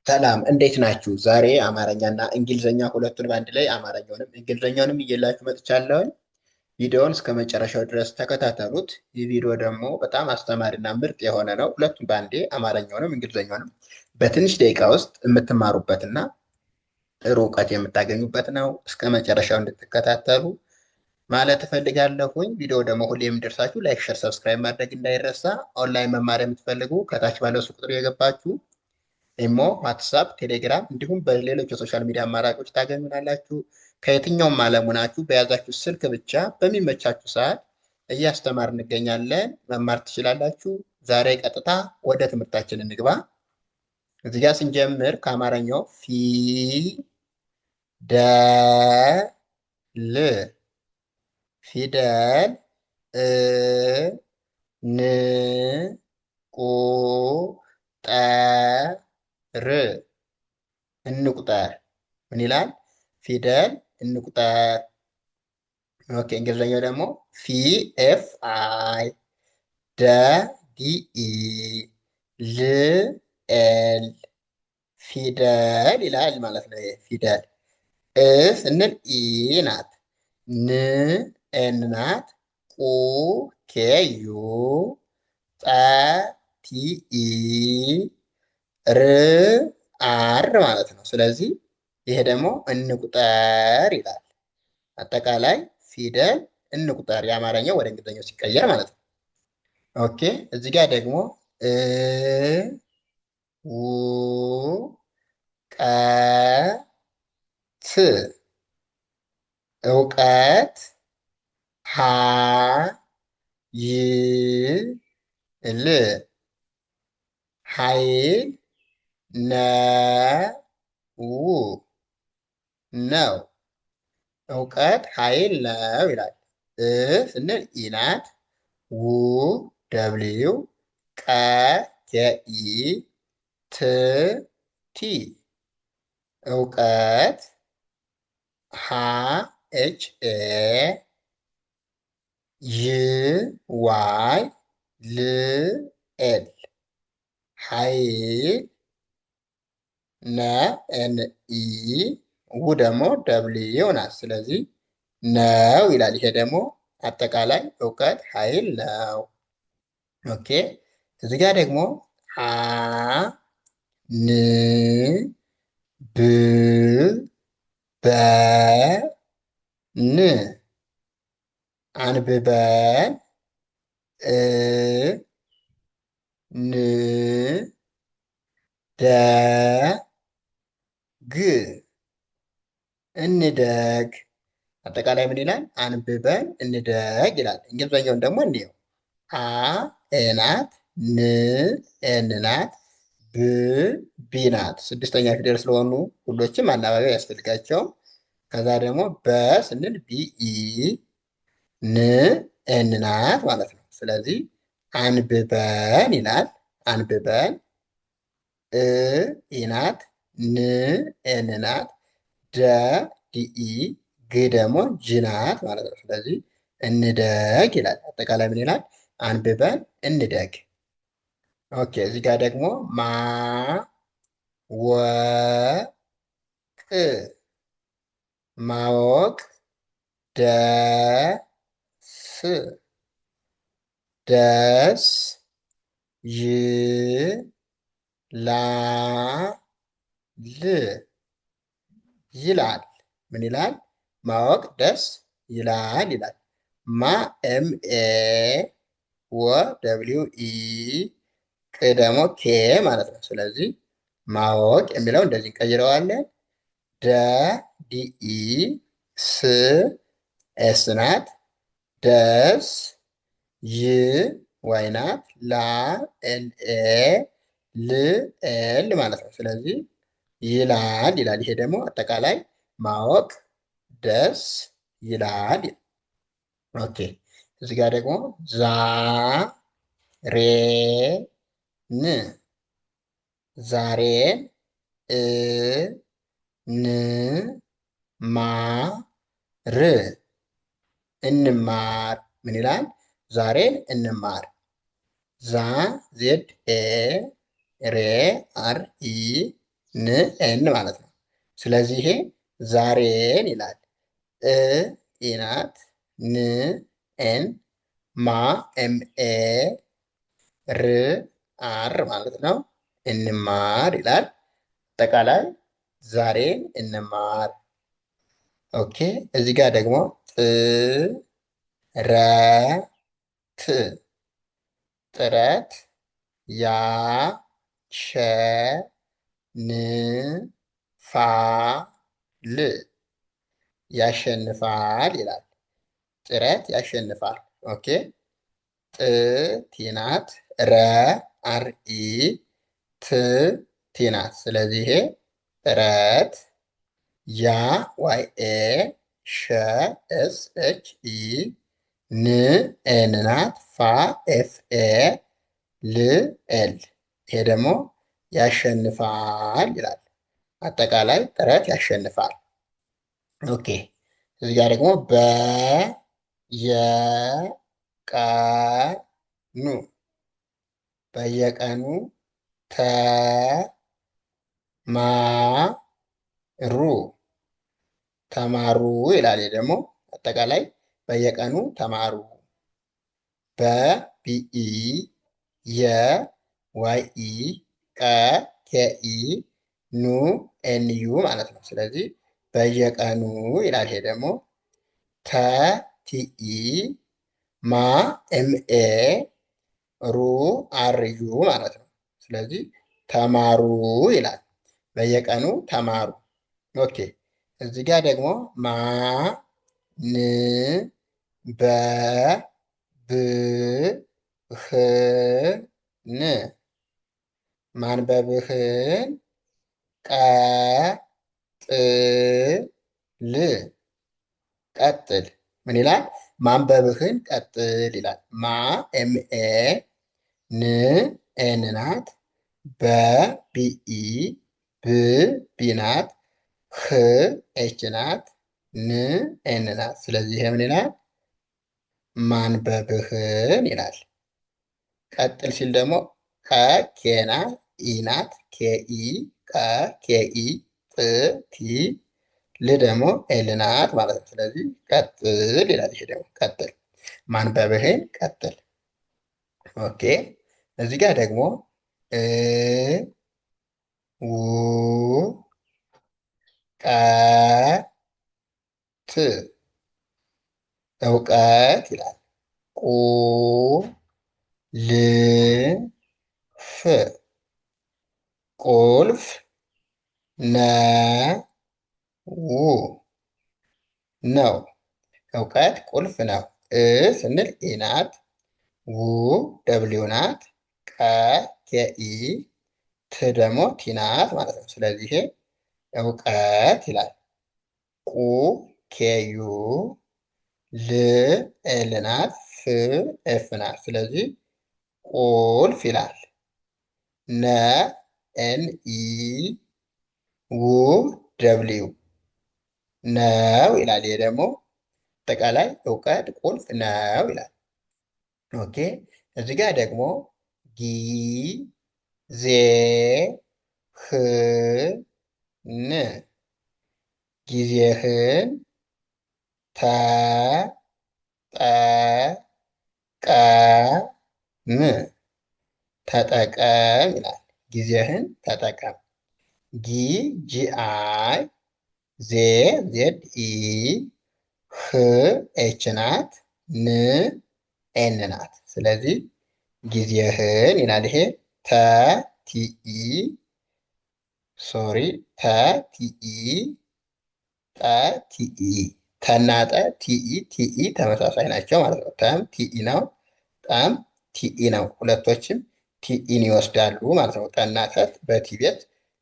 ሰላም እንዴት ናችሁ? ዛሬ አማርኛና እንግሊዝኛ ሁለቱን በአንድ ላይ አማርኛውንም እንግሊዝኛውንም እየላችሁ መጥቻለሁኝ። ቪዲዮውን እስከ መጨረሻው ድረስ ተከታተሉት። ይህ ቪዲዮ ደግሞ በጣም አስተማሪና ምርጥ የሆነ ነው። ሁለቱን በአንዴ አማርኛውንም እንግሊዝኛውንም በትንሽ ደቂቃ ውስጥ የምትማሩበትና ጥሩ እውቀት የምታገኙበት ነው። እስከ መጨረሻው እንድትከታተሉ ማለት እፈልጋለሁኝ። ቪዲዮ ደግሞ ሁሌ የሚደርሳችሁ ላይክ፣ ሸር፣ ሰብስክራይብ ማድረግ እንዳይረሳ። ኦንላይን መማር የምትፈልጉ ከታች ባለው ስልክ ቁጥር የገባችሁ ኢሞ፣ ዋትሳፕ፣ ቴሌግራም እንዲሁም በሌሎች የሶሻል ሚዲያ አማራጮች ታገኙናላችሁ። ከየትኛውም ዓለም ሆናችሁ በያዛችሁ ስልክ ብቻ በሚመቻችሁ ሰዓት እያስተማር እንገኛለን። መማር ትችላላችሁ። ዛሬ ቀጥታ ወደ ትምህርታችን እንግባ። እዚህ ጋር ስንጀምር ከአማርኛው ፊደል ፊደል ን ቁ ጠ ር እንቁጠር። ምን ይላል? ፊደል እንቁጠር። ኦኬ። እንግሊዝኛው ደግሞ ፊ ኤፍ አይ ደ ዲ ኢ ል ኤል ፊደል ይላል ማለት ነው። ፊደል ስንል ኢ ናት፣ ን ኤን ናት፣ ቁ ኬ ዩ፣ ጠ ቲ ኢ፣ ር አር ማለት ነው። ስለዚህ ይሄ ደግሞ እንቁጠር ይላል። አጠቃላይ ፊደል እንቁጠር የአማርኛው ወደ እንግሊዝኛው ሲቀየር ማለት ነው። ኦኬ። እዚህ ጋር ደግሞ ው ቀ ት እውቀት ሀ ይ ል ኃይል ነው ነው እውቀት ኃይል ነው ይላል። ስንል ኢ ናት፣ ው ደብሊው፣ ቀ ኬኢ፣ ት ቲ እውቀት፣ ሀ ኤች ኤ፣ ይ ዋይ ል ኤል ኃይል፣ ነ ኤን ኢ፣ ው ደግሞ ደብሊው ናት። ስለዚህ ነው ይላል። ይሄ ደግሞ አጠቃላይ እውቀት ኃይል ነው። ኦኬ። እዚህ ጋር ደግሞ አ ን ብ በ ን አንብበን ን ደ ግ እንደግ። አጠቃላይ ምን ይላል? አንብበን እንደግ ይላል። እንግሊዝኛውን ደግሞ እንየው። አ ኤ ናት፣ ን ኤን ናት፣ ብ ቢ ናት። ስድስተኛ ፊደል ስለሆኑ ሁሎችም አናባቢ አያስፈልጋቸውም። ከዛ ደግሞ በ ስንል ቢኢ፣ ን ኤን ናት ማለት ነው። ስለዚህ አንብበን ይላል። አንብበን ኢ ናት፣ ን ኤን ናት፣ ደ ዲኢ፣ ግ ደግሞ ጅ ናት ማለት ነው። ስለዚህ እንደግ ይላል። አጠቃላይ ምን ይላል? አንብበን እንደግ። ኦኬ። እዚህ ጋር ደግሞ ማ ወ ቅ ማወቅ፣ ደስ ደስ ይ ላ ል ይላል። ምን ይላል? ማወቅ ደስ ይላል ይላል። ማ ኤም ኤ፣ ወ ደብሊው ኢ፣ ቅ ደግሞ ኬ ማለት ነው። ስለዚህ ማወቅ የሚለው እንደዚህ እንቀይረዋለን። ደ ዲኢ፣ ስ ኤስ ናት፣ ደስ ይ ዋይ ናት፣ ላ ኤል ኤ፣ ል ኤል ማለት ነው። ስለዚህ ይላል ይላል። ይሄ ደግሞ አጠቃላይ ማወቅ ደስ ይላል። ኦኬ። እዚህ ጋር ደግሞ ዛ ሬ ን ዛሬን እ ን ማ ር እንማር። ምን ይላል? ዛሬን እንማር። ዛ ዜድ ኤ ሬ አር ኢ ን ኤን ማለት ነው። ስለዚህ ይሄ ዛሬን ይላል። እ ኢናት ን ኤን ማ ኤም ኤ ር አር ማለት ነው። እንማር ይላል። አጠቃላይ ዛሬን እንማር። ኦኬ እዚህ ጋር ደግሞ ጥረት ጥረት ያ ሸ ን ፋ ል ያሸንፋል ይላል። ጥረት ያሸንፋል። ኦኬ ጥ ቲናት ረ አርኢ ት ቲናት። ስለዚህ ይሄ ጥረት ያ ዋይ ኤ ሸ ኤስ ኤች ኢ ን ኤን ናት ፋ ኤፍ ኤ ል ኤል። ይሄ ደግሞ ያሸንፋል ይላል። አጠቃላይ ጥረት ያሸንፋል። ኦኬ እዚህ ጋር ደግሞ በየቀኑ በየቀኑ ተማሩ ተማሩ ይላል። ደግሞ አጠቃላይ በየቀኑ ተማሩ። በቢኢ የዋይኢ ቀ ኬኢ ኑ ኤንዩ ማለት ነው። ስለዚህ በየቀኑ ይላል። ይሄ ደግሞ ተቲኢ ማ ኤምኤ ሩ አርዩ ማለት ነው። ስለዚህ ተማሩ ይላል። በየቀኑ ተማሩ። ኦኬ እዚህ ጋር ደግሞ ማ ን በ ብ ህ ን ማንበብህን ቀጥል ቀጥል። ምን ይላል? ማንበብህን ቀጥል ይላል። ማ ኤምኤ ን ኤን ናት በ ቢኢ ብ ቢ ናት ህ ኤች ናት ን ኤን ናት። ስለዚህ ይሄ ምን ይላል? ማንበብህን ይላል። ቀጥል ሲል ደግሞ ቀ ኬና ኢ ናት ኬኢ ቀ ኬኢ ጥ ቲ ል ደግሞ ኤል ናት ማለት ነው። ስለዚህ ቀጥል ይላል። ይሄ ደግሞ ቀጥል ማንበብህን ቀጥል። ኦኬ እዚህ ጋር ደግሞ እ ው ቀ ት እውቀት ይላል። ቁ ል ፍ ቁልፍ ነ ው ነው። እውቀት ቁልፍ ነው። እ ስንል ኢ ናት ው ደብሊው ናት ቀ ኬኢ ት ደግሞ ቲ ናት ማለት ነው። ስለዚህ ይሄ እውቀት ይላል። ቁ ኬዩ ል ኤል ናት ፍ ኤፍ ናት። ስለዚህ ቁልፍ ይላል። ነ ኤን ኢ ው ደብሊው ነው ይላል። ይሄ ደግሞ አጠቃላይ እውቀት ቁልፍ ነው ይላል። ኦኬ እዚህ ጋር ደግሞ ጊ ዜ ህ ን ጊዜህን ተ ጠ ቀ ም ተጠቀም ይላል። ጊዜህን ተጠቀም። ጊ ጂአይ ዜ ዜድ ኢ ህ ኤች ናት ን ኤን ናት። ስለዚህ ጊዜህን ይላል። ይሄ ተ ቲኢ ሶሪ ተ ቲኢ ጠ ቲኢ ተና ጠ ቲኢ ቲኢ ተመሳሳይ ናቸው ማለት ነው። ተም ቲኢ ነው፣ ጠም ቲኢ ነው። ሁለቶችም ቲኢን ይወስዳሉ ማለት ነው። ጠና ተ በቲ ቤት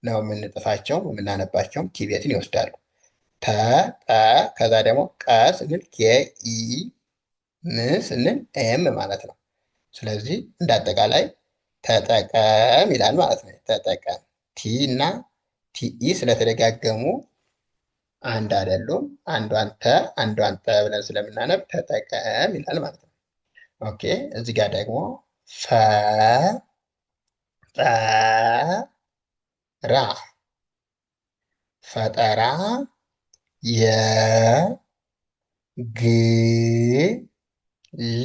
ነው የምንጥፋቸው የምናነባቸውም ቲ ቤትን ይወስዳሉ። ተ ጠ ከዛ ደግሞ ቀ ስንል ኬ ኢ ም ስንል ኤም ማለት ነው። ስለዚህ እንደ አጠቃላይ ተጠቀም ይላል ማለት ነው። ተጠቀም ቲ እና ቲኢ ስለተደጋገሙ አንድ አይደሉም። አንዷን ተ አንዷን ጠ ብለን ስለምናነብ ተጠቀም ይላል ማለት ነው። ኦኬ እዚህ ጋር ደግሞ ፈ ጠ ራ ፈጠራ የግል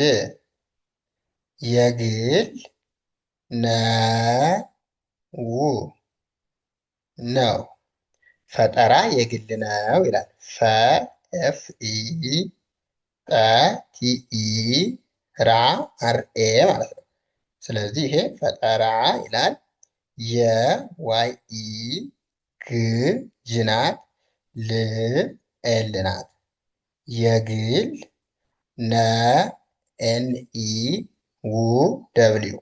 የግል ነው። ፈጠራ የግል ነው ይላል። ፈ ኤፍ ኢ ጠ ቲ ኢ ራ አር ኤ ማለት ነው። ስለዚህ ይሄ ፈጠራ ይላል። የዋይ ኢ ግ ጅ ናት። ል ኤል ናት። የግል ነ ኤን ኢ ው ደብሊው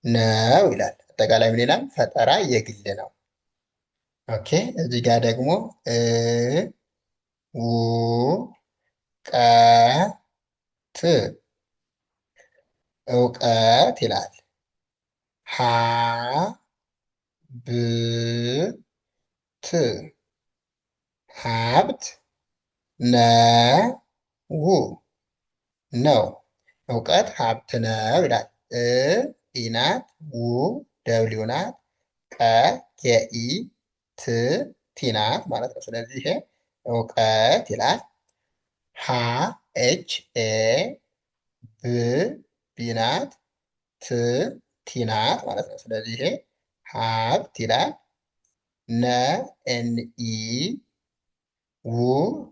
ነው ይላል። አጠቃላይ ምን ይላል? ፈጠራ የግል ነው። ኦኬ እዚህ ጋር ደግሞ ው ቀ ት እውቀት ይላል። ሀ ብ ት ሀብት ነው። እውቀት ሀብት ነው ይላል። ኢ ናት። ው ደብሊው ናት። ቀ የኢ ት ቲ ናት ማለት ነው። ስለዚህ ይሄ እውቀት ይላል። ሀ ኤች ኤ ብ ቢ ናት። ት ቲ ናት ማለት ነው። ስለዚህ ይሄ ሀብት ይላል። ነ ኤን ኢ ው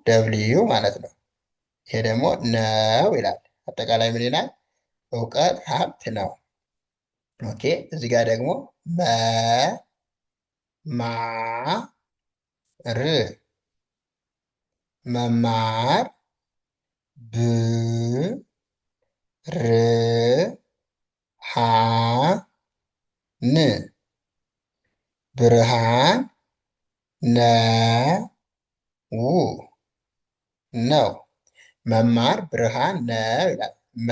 ደብሊው ማለት ነው። ይሄ ደግሞ ነው ይላል። አጠቃላይ ምን ይላል? እውቀት ሀብት ነው። ኦኬ እዚህ ጋር ደግሞ ማ ር መማር ብ ር ሃ ን ብርሃን ነው። መማር ብርሃን ነው ይላል። መ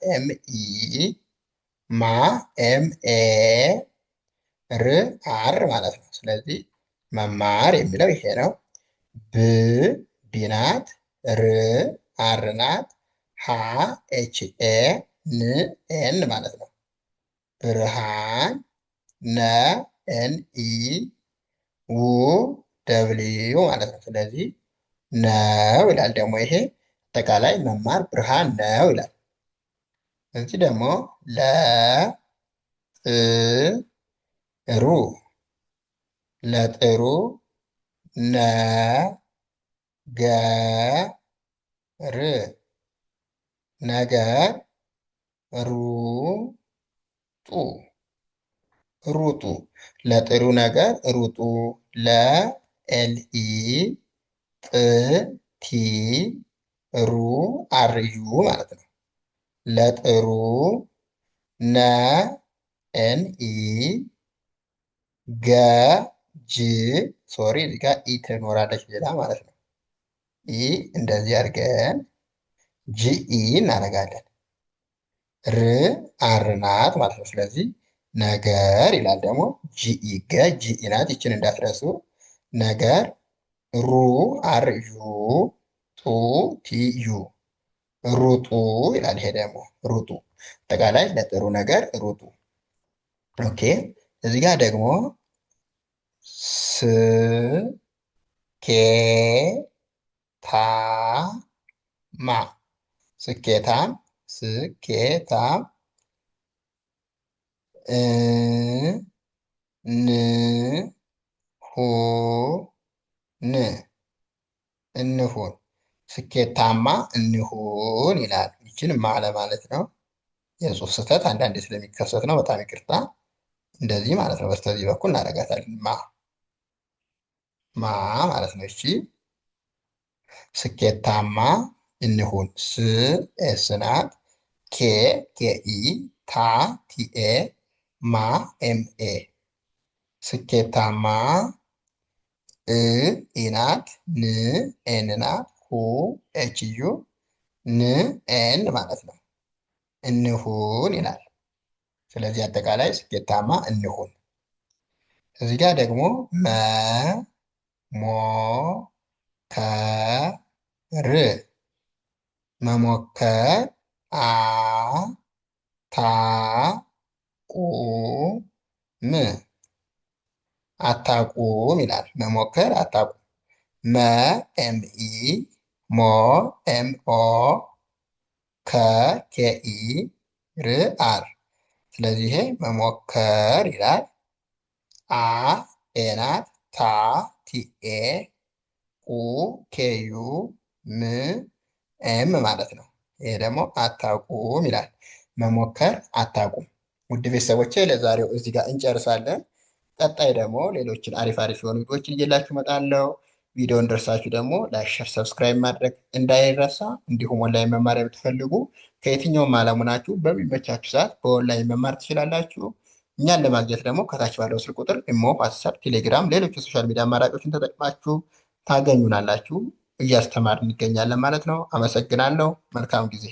ኤም ኢ ማ ኤም ኤ ር አር ማለት ነው። ስለዚህ መማር የሚለው ይሄ ነው። ብ ቢ ናት። ር አር ናት። ሀ ኤች ኤ ን ኤን ማለት ነው። ብርሃን ነ ኤን ኢ ው ደብሊው ማለት ነው። ስለዚህ ነው ይላል። ደግሞ ይሄ አጠቃላይ መማር ብርሃን ነው ይላል። እዚህ ደግሞ ለጥሩ ለጥሩ ነገር ነገር ሩጡ ለጥሩ ነገር ሩጡ። ለኤልኢ ጥ ቲ ሩ አርዩ ማለት ነው። ለጥሩ ነ ኤን ኢ ገ ጅ ሶሪ እዚህ ጋር ኢ ትኖራለች ሌላ ማለት ነው። ኢ እንደዚህ አድርገን ጂኢ እናደርጋለን። ር አር ናት ማለት ነው። ስለዚህ ነገር ይላል። ደግሞ ጂኢ ገ ጂኢ ናት። ይችን እንዳትረሱ። ነገር ሩ አር ዩ ጡ ቲ ዩ ሩጡ ይላል። ይሄ ደግሞ ሩጡ አጠቃላይ ለጥሩ ነገር ሩጡ። ኦኬ እዚህ ጋር ደግሞ ስ ኬ ታ ማ ስኬታም ስኬታም ን ሁ ን እንሁን ስኬታማ እንሁን ይላል። ይችን ማ ለማለት ነው። የጽሁፍ ስህተት አንዳንዴ ስለሚከሰት ነው። በጣም ይቅርታ። እንደዚህ ማለት ነው። በስተዚህ በኩል እናደርጋታለን። ማ ማለት ነው። እቺ ስኬታማ እንሁን። ስ ኤስ ናት። ኬ ኬኢ ታ ቲኤ ማ ኤምኤ ስኬታማ ኢ ናት። ን ኤን ናት። ሁ ኤች ዩ ን ኤን ማለት ነው። እንሁን ይላል። ስለዚህ አጠቃላይ ስኬታማ እንሁን። እዚህ ጋር ደግሞ መ ሞ ከ ር መሞከር አ ታ ቁ ም አታቁም ይላል። መሞከር አታቁም። መ ኤም ኢ ሞ ኤም ኦ ከ ኬ ኢ ር አር። ስለዚህ ይሄ መሞከር ይላል። አ ኤናት ታ ቲኤ ቁ ኬዩ ም ኤም ማለት ነው። ይሄ ደግሞ አታቁም ይላል። መሞከር አታቁም። ውድ ቤተሰቦቼ ለዛሬው እዚህ ጋር እንጨርሳለን። ቀጣይ ደግሞ ሌሎችን አሪፍ አሪፍ የሆኑ ቪዲዮዎችን እየላችሁ እመጣለሁ። ቪዲዮ እንደርሳችሁ ደግሞ ላይክ፣ ሸር፣ ሰብስክራይብ ማድረግ እንዳይረሳ። እንዲሁም ኦንላይን መማር የምትፈልጉ ከየትኛውም ዓለሙ ናችሁ በሚመቻችሁ ሰዓት በኦንላይን መማር ትችላላችሁ። እኛን ለማግኘት ደግሞ ከታች ባለው ስልክ ቁጥር ኢሞ፣ ዋትስአፕ፣ ቴሌግራም፣ ሌሎች የሶሻል ሚዲያ አማራጮችን ተጠቅማችሁ ታገኙናላችሁ። እያስተማርን እንገኛለን ማለት ነው። አመሰግናለሁ። መልካም ጊዜ